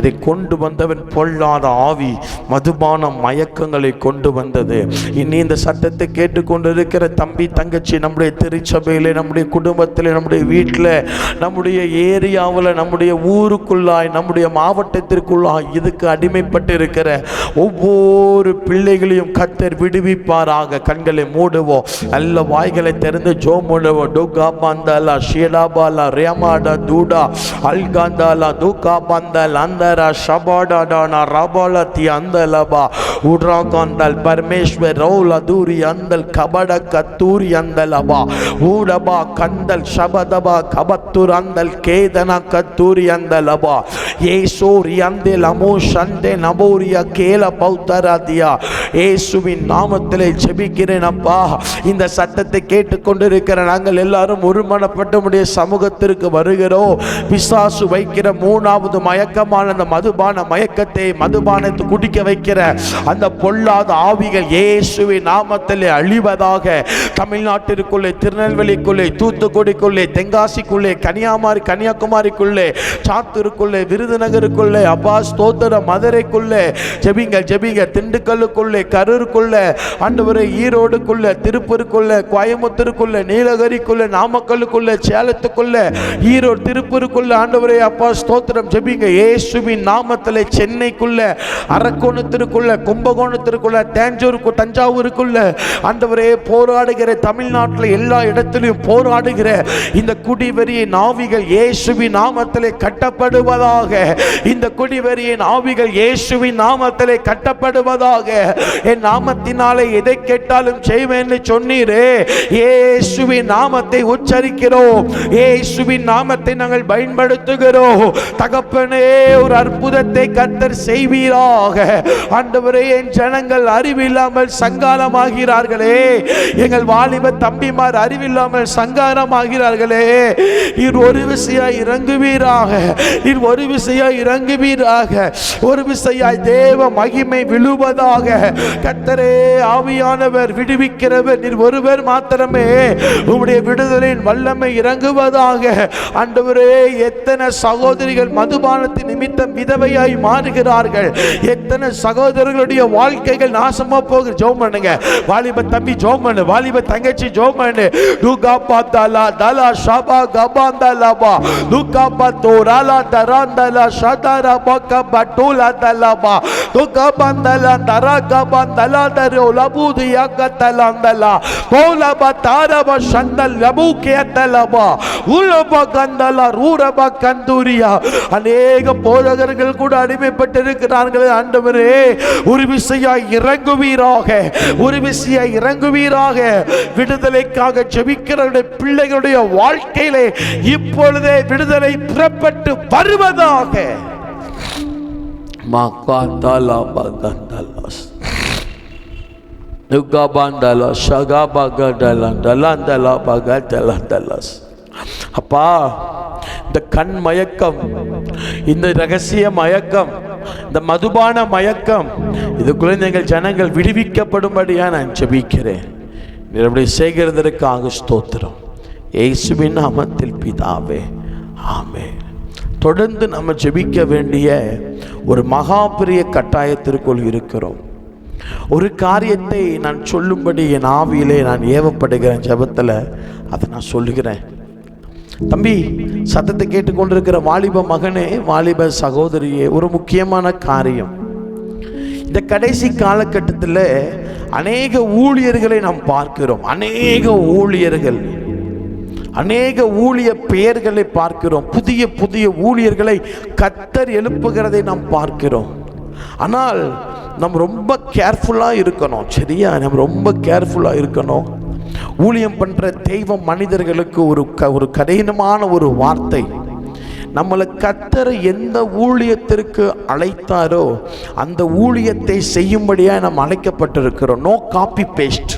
Speaker 6: இதை கொண்டு வந்தவன் பொல்லாத ஆவி, மதுபான மயக்கங்களை கொண்டு வந்தது. இனி இந்த சட்டத்தை கேட்டுக்கொண்டிருக்கிற தம்பி தங்கச்சி, நம்முடைய திருச்சபையில், நம்முடைய குடும்பத்தில், நம்முடைய வீட்டில், நம்முடைய ஏரியாவில், நம்முடைய ஊருக்குள்ளாய், நம்முடைய மாவட்டத்திற்குள்ளாய் இதுக்கு அடிமைப்பட்டு இருக்கிற ஒவ்வொரு பிள்ளைகளையும் கர்த்தர் விடுவிப்பாராக. கண்களை மூடுவோம், நல்ல வாய்களை திறந்து ஜோம் பண்ணுவோம். டோகா பந்தாலா ஷியலாபாலா ரேமாடா தூடா அல்காந்தாலா தூகா பந்தல் அந்தரா ஷபாடாடானா ரபாலத்தி அந்தலபா உட்ரா காந்தல் பரமேஸ்வர் ரௌலா தூரி அந்தல் கபட கத்தூரி அந்தலபா ஊடபா கந்தல் ஷபதபா கபத்தூர் அந்தல் கேதனா கத்தூரி அந்தலபா ஏசோரி அந்தல் அமோ சண்டே நபோரியா கேல பௌத்தராதியா. இயேசுவின் நாமத்திலே ஜெபிக்கிறேன் அப்பா. இந்த சத்தத்தை கேட்டுக்கொண்டிருக்கிற நாங்கள் எல்லாரும் ஒருமனப்பட்டு உம்முடைய சமூகத்திற்கு வருகிறோம். பிசாசு வைக்கிற மூணாவது மயக்கமான அந்த மதுபான மயக்கத்தை, மதுபானத்தை குடிக்க வைக்கிற அந்த பொல்லாத ஆவிகள் இயேசுவின் நாமத்திலே அழிவதாக. தமிழ்நாட்டிற்குள்ளே, திருநெல்வேலிக்குள்ளே, தூத்துக்குடிக்குள்ளே, தென்காசிக்குள்ளே, கன்னியாகுமரிக்குள்ளே, சாத்தூருக்குள்ளே, விருதுநகருக்குள்ளே, அப்பா ஸ்தோத்திரம், மதுரைக்குள்ளே ஜெபிங்க ஜெபிங்க, திண்டுக்கல்லுக்குள்ளே, கரூருக்குள்ளே, ஆண்டவரே ஈரோடுக்குள்ளே, திருப்பூருக்குள்ளே, கோயம்புத்தூருக்குள்ளே, நீலகிரிக்குள்ளே, நாமக்கல்லுக்குள்ளே, சேலத்துக்குள்ளே, ஈரோடு, திருப்பூருக்குள்ளே, ஆண்டவரே அப்பா ஸ்தோத்திரம் ஜெபிங்க. இயேசுவின் நாமத்திலே சென்னைக்குள்ளே, அரக்கோணத்திற்குள்ளே, கும்பகோணத்திற்குள்ளே, தஞ்சாவூருக்குள்ளே, ஆண்டவரே போராடுகிற தமிழ்நாட்டில் எல்லா இடத்திலும் போராடுகிற இந்த குடிவெறியின் ஆவிகள் இயேசுவின் நாமத்திலே கட்டப்படுவதாக. இந்த குடிவெறியின் ஆவிகள் இயேசுவின் நாமத்திலே கட்டப்படுவதாக. என் நாமத்தினாலே எதை கேட்டாலும் செய்வேன் என்று சொன்னீரே. இயேசுவின் நாமத்தை உச்சரிக்கிறோம், இயேசுவின் நாமத்தை நாங்கள் பயன்படுத்துகிறோம். தகப்பனே, ஒரு அற்புதத்தை கர்த்தர் செய்வீராக. ஆண்டவரே, என் ஜனங்கள் அறிவில்லாமல் சங்காரமாகிறார்களே, எங்கள் வாலிப தம்பிமார் அறிவில்லாமல் சங்காரமாகிறார்களே. நீர் ஒரு விசையாய் இறங்குவீராக, நீர் ஒரு விசையாய் இறங்குவீராக, ஒரு விசையாய் தேவ மகிமை விழுவதாக. கர்த்தரே, ஆவியானவர் விடுவிக்கிறவர் நீர் ஒருவர் மாத்திரமே. உம்முடைய விடுதலின் வல்லமை இறங்குவதாக. ஆண்டவரே, எத்தனை சகோதரிகள் மதுபானத்தின் நிமித்தம் விதவையாய் மாறுகிறார்கள், எத்தனை சகோதரர்களுடைய வாழ்க்கைகள் நாசமா போகுது. ஜெபம் பண்ணுங்க வாலிப தம்பி, ஜெபம் பண்ணு வாலிப தங்கச்சி, ஜெபம் பண்ணு. டுகா பாத்தாலா தலா ஷபா கபாந்தலபா டுகா பத்தோராலா தராந்தலா ஷதாரா பக்க பட்டூலா தலபா டுகா பந்தலா தரா கபாந்தலா தரோ லபூதியா கத்தலாந்தலா போலபா தாரபா ஷந்தல் லபூகே தலபா உலபா கந்தலா ரூரபா கந்தூரியா. அநேக போதகர்கள் கூட அடிமைப்பட்டிருக்கிறார்கள். ஆண்டவரே, ஒரு விசையாய் இறங்குவீராக, ஒரு விசையாய் இறங்குவீராக. விடுதலைக்காக ஜெபிக்கிற பிள்ளைகளுடைய வாழ்க்கையிலே இப்பொழுதே விடுதலை புறப்பட்டு வருவதாக. மாகாதலா பகந்தலாஸ் நுகாபாந்தலா ஷகாபகதலந்தலந்தலா பகதலந்தலாஸ். அப்பா, இந்த கண் மயக்கம், இந்த ரகசிய மயக்கம், இந்த மதுபான மயக்கம், இதுக்குள்ளே எங்கள் ஜனங்கள் விடுவிக்கப்படும்படியா நான் ஜெபிக்கிறேன். அப்படி செய்கிறதற்காக ஸ்தோத்திரம். இயேசுவின் நாமத்தில் பிதாவே, ஆமென். தொடர்ந்து நம்ம ஜெபிக்க வேண்டிய ஒரு மகா பெரிய கட்டாயத்திற்குள் இருக்கிறோம். ஒரு காரியத்தை நான் சொல்லும்படி என் ஆவியிலே நான் ஏவப்படுகிறேன். ஜெபத்தில் அதை நான் சொல்லுகிறேன். தம்பி, சத்தத்தை கேட்டுக்கொண்டிருக்கிற வாலிப மகனே, வாலிப சகோதரியே, ஒரு முக்கியமான காரியம். இந்த கடைசி காலகட்டத்தில் அநேக ஊழியர்களை நாம் பார்க்கிறோம். அநேக ஊழியர்கள், அநேக ஊழிய பெயர்களை பார்க்கிறோம். புதிய புதிய ஊழியர்களை கர்த்தர் எழுப்புகிறதை நாம் பார்க்கிறோம். ஆனால் நம்ம ரொம்ப கேர்ஃபுல்லாக இருக்கணும். சரியா? நம்ம ரொம்ப கேர்ஃபுல்லாக இருக்கணும். ஊழியம் பண்ணுற தெய்வ மனிதர்களுக்கு ஒரு கடினமான ஒரு வார்த்தை, நம்மளை கர்த்தர் எந்த ஊழியத்திற்கு அழைத்தாரோ அந்த ஊழியத்தை செய்யும்படியாக நம்ம அழைக்கப்பட்டிருக்கிறோம். No copy paste.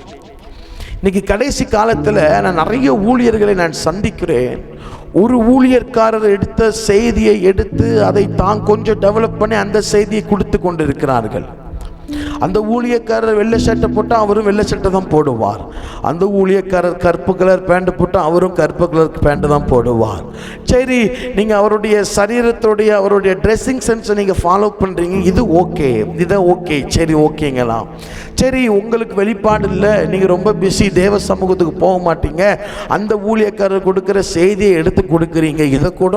Speaker 6: இன்னைக்கு கடைசி காலத்தில் நான் நிறைய ஊழியர்களை நான் சந்திக்கிறேன். ஒரு ஊழியர்காரர் எடுத்த செய்தியை எடுத்து அதை தான் கொஞ்சம் டெவலப் பண்ணி அந்த செய்தியை கொடுத்து கொண்டு இருக்கிறார்கள். அந்த ஊழியக்காரர் வெள்ளை சட்டை போட்டால் அவரும் வெள்ளை சட்டை தான் போடுவார். அந்த ஊழியக்காரர் கருப்பு கலர் பேண்ட் போட்டால் அவரும் கருப்பு கலர் பேண்ட் தான் போடுவார். சரி, நீங்கள் அவருடைய சரீரத்துடைய அவருடைய ட்ரெஸ்ஸிங் சென்ஸை நீங்கள் ஃபாலோ பண்ணுறீங்க, இது ஓகே, இதை ஓகே, சரி ஓகேங்களா. சரி, உங்களுக்கு வெளிப்பாடு இல்லை, நீங்கள் ரொம்ப பிஸி, தேவ சமூகத்துக்கு போக மாட்டீங்க, அந்த ஊழியக்காரர் கொடுக்குற செய்தியை எடுத்து கொடுக்குறீங்க, இதை கூட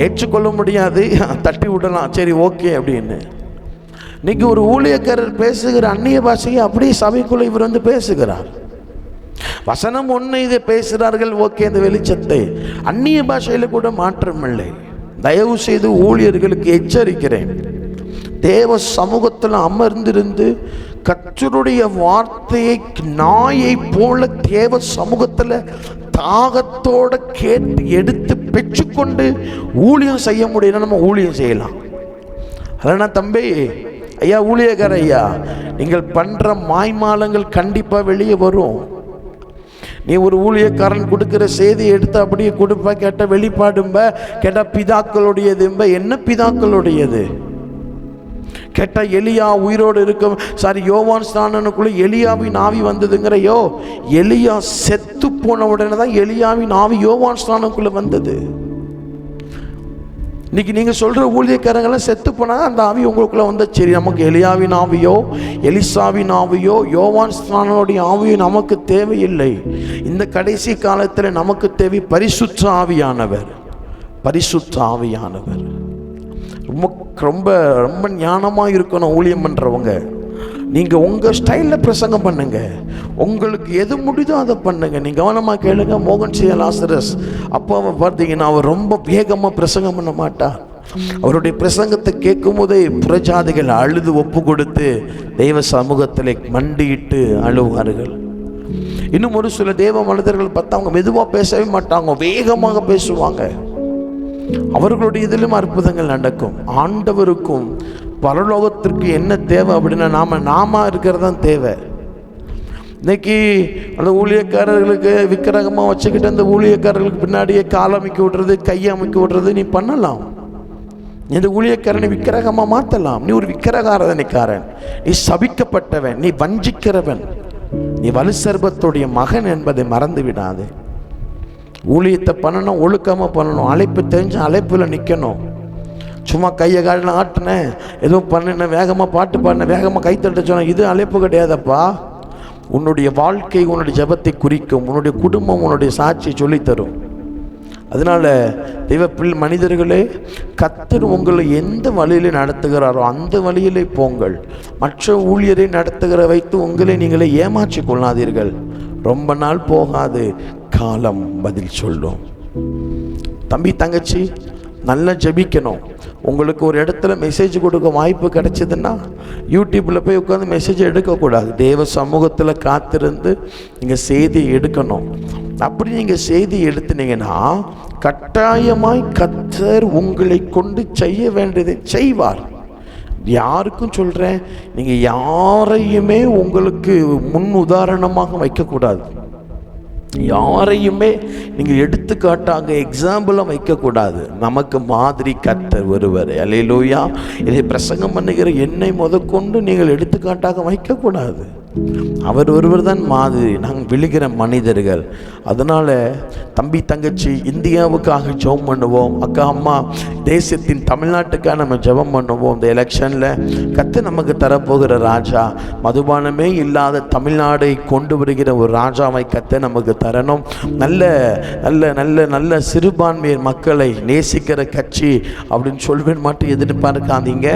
Speaker 6: ஏற்றுக்கொள்ள முடியாது, தட்டி விடலாம், சரி ஓகே அப்படின்னு. இன்னைக்கு ஒரு ஊழியக்காரர் பேசுகிற அந்நிய பாஷையை அப்படியே சபைக்குள்ள இவர் வந்து பேசுகிறார். வசனம் ஒன்று இதை பேசுகிறார்கள், ஓகே, இந்த வெளிச்சத்தை அந்நிய பாஷையில் கூட மாற்றமில்லை. தயவு செய்து ஊழியர்களுக்கு எச்சரிக்கிறேன், தேவ சமூகத்தில் அமர்ந்திருந்து கர்த்தருடைய வார்த்தையை நாயை போல தேவ சமூகத்தில் தாகத்தோட கேட்டு எடுத்து பெற்றுக்கொண்டு ஊழியம் செய்ய முடியும். நம்ம ஊழியம் செய்யலாம். அதனால் தம்பி, ஐயா, ஊழியக்கார ஐயா, நீங்கள் பண்ணுற மாய்மாலங்கள் கண்டிப்பாக வெளியே வரும். நீ ஒரு ஊழியக்காரன் கொடுக்குற செய்தியை எடுத்து அப்படியே கொடுப்ப, கேட்டால் வெளிப்பாடும்ப, கேட்டால் பிதாக்களுடையதும்ப. என்ன பிதாக்களுடையது? கேட்டால் எலியா உயிரோடு இருக்கும், யோவான் ஸ்நானனுக்குள்ளே எலியாவின் ஆவி வந்ததுங்கிறையோ, எலியா செத்து போன உடனே தான் எலியாவின் ஆவி யோவான் ஸ்நானனுக்குள்ளே வந்தது. இன்னைக்கு நீங்கள் சொல்கிற ஊழியக்காரங்களாம் செத்து போனால் அந்த ஆவி உங்களுக்குள்ளே வந்தால் சரி. நமக்கு எலியாவின் ஆவியோ எலிசாவின் ஆவியோ யோவான் ஸ்நானனுடைய ஆவியோ நமக்கு தேவையில்லை. இந்த கடைசி காலத்தில் நமக்கு தேவை பரிசுத்த ஆவியானவர். பரிசுத்த ஆவியானவர் ரொம்ப ரொம்ப ரொம்ப ஞானமாக இருக்கணும். ஊழியம் பண்ணுறவங்க நீங்கள் உங்கள் ஸ்டைலில் பிரசங்கம் பண்ணுங்க, உங்களுக்கு எது முடியுதோ அதை பண்ணுங்க. நீங்கள் கவனமாக கேளுங்க. மோகன் சி. லாசரஸ் அப்பாவை பார்த்தீங்கன்னா அவர் ரொம்ப வேகமாக பிரசங்கம் பண்ண மாட்டார். அவருடைய பிரசங்கத்தை கேட்கும் போதே புறஜாதிகள் அழுது ஒப்பு கொடுத்து தெய்வ சமூகத்தில் மண்டியிட்டு அழுவார்கள். இன்னும் ஒரு சில தேவ மனிதர்கள் பார்த்தா அவங்க மெதுவாக பேசவே மாட்டாங்க, வேகமாக பேசுவாங்க. அவர்களுடைய இதிலும் அற்புதங்கள் நடக்கும். ஆண்டவருக்கும் பரலோகத்திற்கு என்ன தேவை அப்படின்னா நாம இருக்கிறது தான் தேவை. இன்னைக்கு அந்த ஊழியக்காரர்களுக்கு விக்கிரகமாக வச்சுக்கிட்டு அந்த ஊழியக்காரர்களுக்கு பின்னாடியே கால் அமைக்க விடுறது, கையை அமைக்க விடுறது நீ பண்ணலாம். இந்த ஊழியக்காரனை விக்கிரகமாக மாற்றலாம். நீ ஒரு விக்கிரக ஆராதனைக்காரன், நீ சபிக்கப்பட்டவன், நீ வஞ்சிக்கிறவன், நீ வலுசர்பத்துடைய மகன் என்பதை மறந்து விடாது. ஊழியத்தை பண்ணணும், ஒழுக்கமாக பண்ணணும், அழைப்பு தெரிஞ்சு அழைப்பில் நிற்கணும். சும்மா கையை காலில் ஆட்டினேன், எதுவும் பண்ணினேன், வேகமாக பாட்டு பாடினேன், வேகமாக கைத்தட்ட சொன்னேன், இது அழைப்பு கிடையாதப்பா. உன்னுடைய வாழ்க்கை உன்னுடைய ஜெபத்தை குறிக்கும், உன்னுடைய குடும்பம் உன்னுடைய சாட்சியை சொல்லித்தரும். அதனால் தெய்வ மனிதர்களே, கர்த்தர் உங்களை எந்த வழியிலே நடத்துகிறாரோ அந்த வழியிலே போங்கள். மற்ற ஊழியரை நடத்துகிற வைத்து உங்களை நீங்களே ஏமாற்றி கொள்ளாதீர்கள். ரொம்ப நாள் போகாது, காலம் பதில் சொல்லும். தம்பி தங்கச்சி, நல்லா ஜெபிக்கணும். உங்களுக்கு ஒரு இடத்துல மெசேஜ் கொடுக்க வாய்ப்பு கிடைச்சதுன்னா யூடியூப்பில் போய் உட்காந்து மெசேஜ் எடுக்கக்கூடாது. தேவ சமூகத்தில் காத்திருந்து நீங்கள் செய்தியை எடுக்கணும். அப்படி நீங்கள் செய்தி எடுத்துனீங்கன்னா கட்டாயமாய் கர்த்தர் உங்களை கொண்டு செய்ய வேண்டியதை செய்வார். யாருக்கும் சொல்கிறேன், நீங்கள் யாரையுமே உங்களுக்கு முன் உதாரணமாக வைக்கக்கூடாது. யாரையுமே நீங்கள் எடுத்துக்காட்டாக எக்ஸாம்பிளாக வைக்கக்கூடாது. நமக்கு மாதிரி கர்த்தர் ஒருவர். அல்லேலூயா. இதை பிரசங்கம் பண்ணுகிற என்னை முதற்கொண்டு நீங்கள் எடுத்துக்காட்டாக வைக்கக்கூடாது. அவர் ஒருவர் தான் மாதிரி, நாங்கள் விழுகிற மனிதர்கள். அதனால் தம்பி தங்கச்சி, இந்தியாவுக்காக ஜெபம் பண்ணுவோம். அக்கா அம்மா, தேசத்தின் தமிழ்நாட்டுக்காக நம்ம ஜெபம் பண்ணுவோம். இந்த எலெக்ஷனில் கர்த்தர் நமக்கு தரப்போகிற ராஜா, மதுபானமே இல்லாத தமிழ்நாடை கொண்டு வருகிற ஒரு ராஜாவை கர்த்தர் நமக்கு தரணும். நல்ல நல்ல நல்ல நல்ல சிறுபான்மையர் மக்களை நேசிக்கிற கட்சி அப்படின்னு சொல்வேன் மட்டும் எதிர்பார்க்காதீங்க.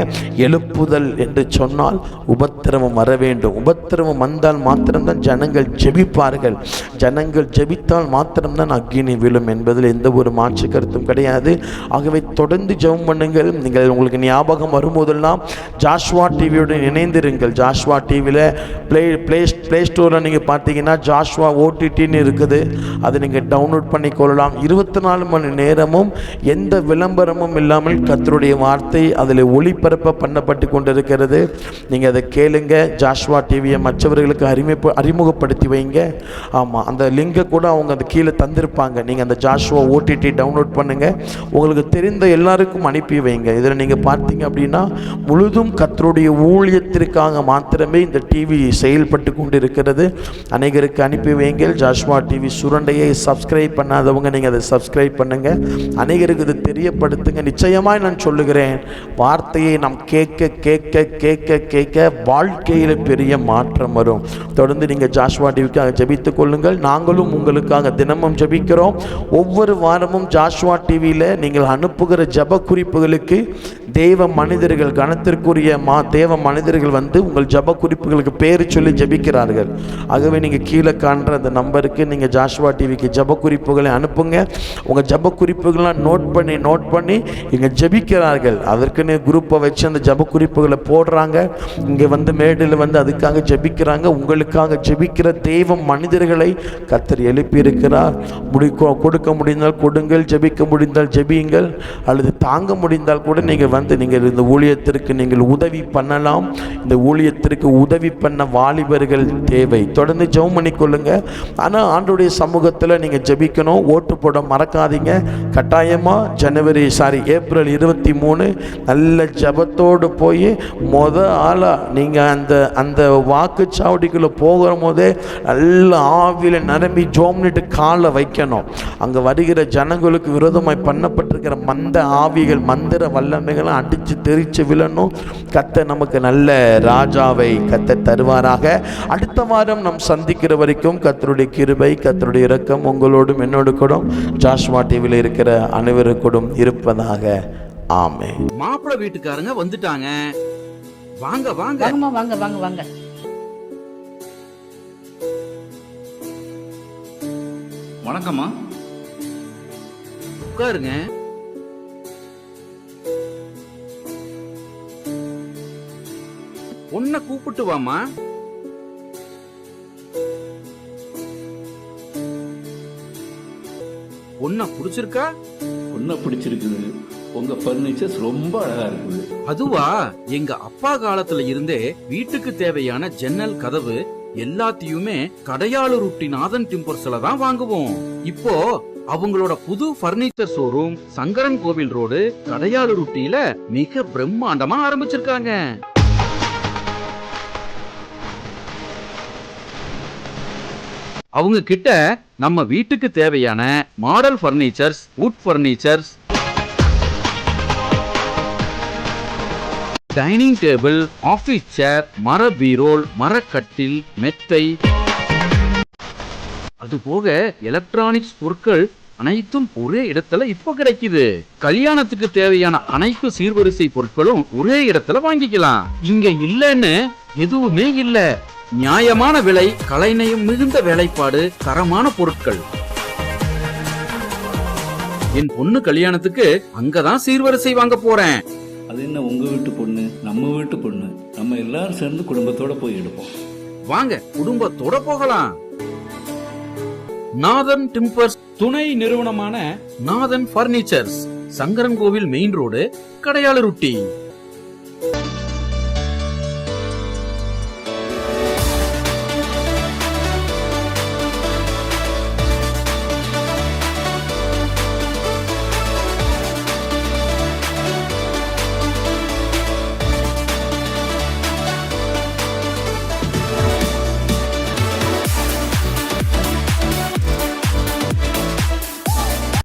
Speaker 6: எழுப்புதல் என்று சொன்னால் உபத்திரவம் வர வேண்டும். உபத்திரவம் வந்தால் மாத்திரம்தான் ஜனங்கள் ஜெபிப்பார்கள். ஜனங்கள் ஜெபித்தால் மாத்திரம்தான் அக்கினி விழும் என்பதில் எந்த ஒரு மாற்று கருத்தும் கிடையாது. ஆகவே தொடர்ந்து ஜெபம் பண்ணுங்கள். நீங்கள் உங்களுக்கு ஞாபகம் வரும்போதெல்லாம் ஜாஷ்வா டிவியுடன் இணைந்திருங்கள். ஜாஷ்வா டிவியில் ப்ளே ஸ்டோரில் நீங்கள் பார்த்தீங்கன்னா ஜாஷ்வா ஓடிடின்னு இருக்குது, அதை நீங்கள் டவுன்லோட் பண்ணி கொள்ளலாம். 24 மணி நேரமும் எந்த விளம்பரமும் இல்லாமல் கர்த்தருடைய வார்த்தை அதில் ஒளிபரப்ப பண்ணப்பட்டு கொண்டிருக்கிறது. நீங்கள் அதை கேளுங்க. ஜாஷ்வா டிவியை பிடிச்சவர்களுக்கு அறிமுகப்படுத்தி வைங்க. ஆமாம், அந்த லிங்கை கூட அவங்க அந்த கீழே தந்திருப்பாங்க. நீங்கள் அந்த ஜாஷுவா ஓடிடி டவுன்லோட் பண்ணுங்கள், உங்களுக்கு தெரிந்த எல்லாருக்கும் அனுப்பி வைங்க. இதில் நீங்கள் பார்த்தீங்க அப்படின்னா முழுதும் கர்த்தருடைய ஊழியத்திற்காக மாத்திரமே இந்த டிவி செயல்பட்டு கொண்டு இருக்கிறது. அநேகருக்கு அனுப்பி வைங்கள். ஜாஷுவா டிவி சுரண்டையை சப்ஸ்கிரைப் பண்ணாதவங்க நீங்கள் அதை சப்ஸ்கிரைப் பண்ணுங்கள், அநேகருக்கு இது தெரியப்படுத்துங்க. நிச்சயமாய் நான் சொல்லுகிறேன், வார்த்தையை நாம் கேட்க கேட்க கேட்க கேட்க வாழ்க்கையில் பெரிய மாற்றம் வரும். தொடர்ந்து நீங்கள் ஜாஷுவா டிவிக்காக ஜெபித்துக் கொள்ளுங்கள். நாங்களும் உங்களுக்காக தினமும் ஜெபிக்கிறோம். ஒவ்வொரு வாரமும் ஜாஷுவா டிவியில் நீங்கள் அனுப்புகிற ஜெப குறிப்புகளுக்கு தேவ மனிதர்கள், கணத்திற்குரிய தேவ மனிதர்கள் வந்து உங்கள் ஜெப குறிப்புகளுக்கு பேர் சொல்லி ஜெபிக்கிறார்கள். ஆகவே நீங்கள் கீழே காண்ற அந்த நம்பருக்கு நீங்கள் ஜாஷுவா டிவிக்கு ஜெப குறிப்புகளை அனுப்புங்க. உங்கள் ஜெப குறிப்புகள்லாம் நோட் பண்ணி இங்கே ஜெபிக்கிறார்கள். அதற்குன்னு குரூப்பை வச்சு அந்த ஜெப குறிப்புகளை போடுறாங்க. இங்கே வந்து மேடையில் வந்து அதுக்காக ஜெபிக்கிறாங்க. உங்களுக்காக ஜெபிக்கிற தெய்வ மனிதர்களை கர்த்தர் எழுப்பியிருக்கிறார். கொடுக்க முடிந்தால் கொடுங்கள், ஜெபிக்க முடிந்தால் ஜெபியுங்கள், அல்லது தாங்க முடிந்தால் கூட நீங்கள் வந்து நீங்கள் இந்த ஊழியத்திற்கு நீங்கள் உதவி பண்ணலாம். இந்த ஊழியத்திற்கு உதவி பண்ண வாலிபர்கள் தேவை. தொடர்ந்து ஜெபம் பண்ணிக்கொள்ளுங்க. ஆனால் ஆண்டவருடைய சமூகத்தில் நீங்கள் ஜெபிக்கணும். ஓட்டு போட மறக்காதீங்க. கட்டாயமாக ஏப்ரல் 23 நல்ல ஜெபத்தோடு போய் ஆளாக நீங்கள் அந்த வாக்குச்சாவடிக்குள்ளே போகிற போதே நல்ல ஆவியில் நிரம்பி ஜோம்னிட்டு காலை வைக்கணும். அங்கே வருகிற ஜனங்களுக்கு விரோதமாய் பண்ணப்பட்டிருக்கிற மந்த ஆவிகள், மந்திர வல்லமைகளை அடித்து தெரிச்சு விழணும். கர்த்தர் நமக்கு நல்ல ராஜாவை கர்த்தர் தருவாராக. அடுத்த வாரம் நாம் சந்திக்கிற வரைக்கும் கர்த்தருடைய கிருபை, கர்த்தருடைய இரக்கம் உங்களோடும் என்னோடு கூட ஜாஷுவா டிவியில் இருக்கிற அனைவருக்கூடும் இருப்பதாக. ஆமென்.
Speaker 5: மாப்பிள்ளை வீட்டுக்காரங்க வந்துட்டாங்க. வாங்க வாங்க
Speaker 1: வாங்க வாங்க வாங்க.
Speaker 5: வணக்கம்மா, உட்காருங்க. உன்னை கூப்பிட்டு வாமா. உன்னை பிடிச்சிருக்கா?
Speaker 7: உன்னை பிடிச்சிருக்குது. உங்க பர்னிச்சர்ஸ் ரொம்ப அழகா இருக்குது.
Speaker 5: அதுவா, எங்க அப்பா காலத்துல இருந்தே வீட்டுக்கு தேவையான ஜன்னல், கதவு எல்லாத்தையுமே கடையாளூர் நாதன் டிம்பர்ஸ்ல தான் வாங்குவோம். இப்போ அவங்களோட புது பர்னிச்சர் ஷோரூம் சங்கரன் கோவில் ரோடு கடையாளூர் மிக பிரம்மாண்டமா ஆரம்பிச்சிருக்காங்க. அவங்க கிட்ட நம்ம வீட்டுக்கு தேவையான model furnitures, wood furnitures, dining table, office chair, மர பீரோல், மரக்கட்டில், மெத்தை, அதுபோக எலக்ட்ரானிக்ஸ் பொருட்கள் அனைத்தும் ஒரே இடத்துல இப்போ கிடைக்குது. கல்யாணத்துக்கு தேவையான அனைத்து சீர்வரிசை பொருட்களும் ஒரே இடத்துல வாங்கிக்கலாம். இங்க இல்லன்னு எதுவுமே இல்ல. நியாயமான விலை, கலைநயம் மிகுந்த வேலைப்பாடு, தரமான பொருட்கள். என் பொண்ணு கல்யாணத்துக்கு அங்கதான் சீர்வரிசை வாங்க போறேன்.
Speaker 7: அது என்ன, உங்க வீட்டு பொண்ணு நம்ம வீட்டு பொண்ணு, நம்ம எல்லாரும் சேர்ந்து குடும்பத்தோட போய் எடுப்போம்.
Speaker 5: வாங்க, குடும்பத்தோட போகலாம். நாதன் டிம்பர்ஸ் துணை நிறுவனமான நாதன் பர்னிச்சர்ஸ், சங்கரன் கோவில் மெயின் ரோடு, கடையாளூர்.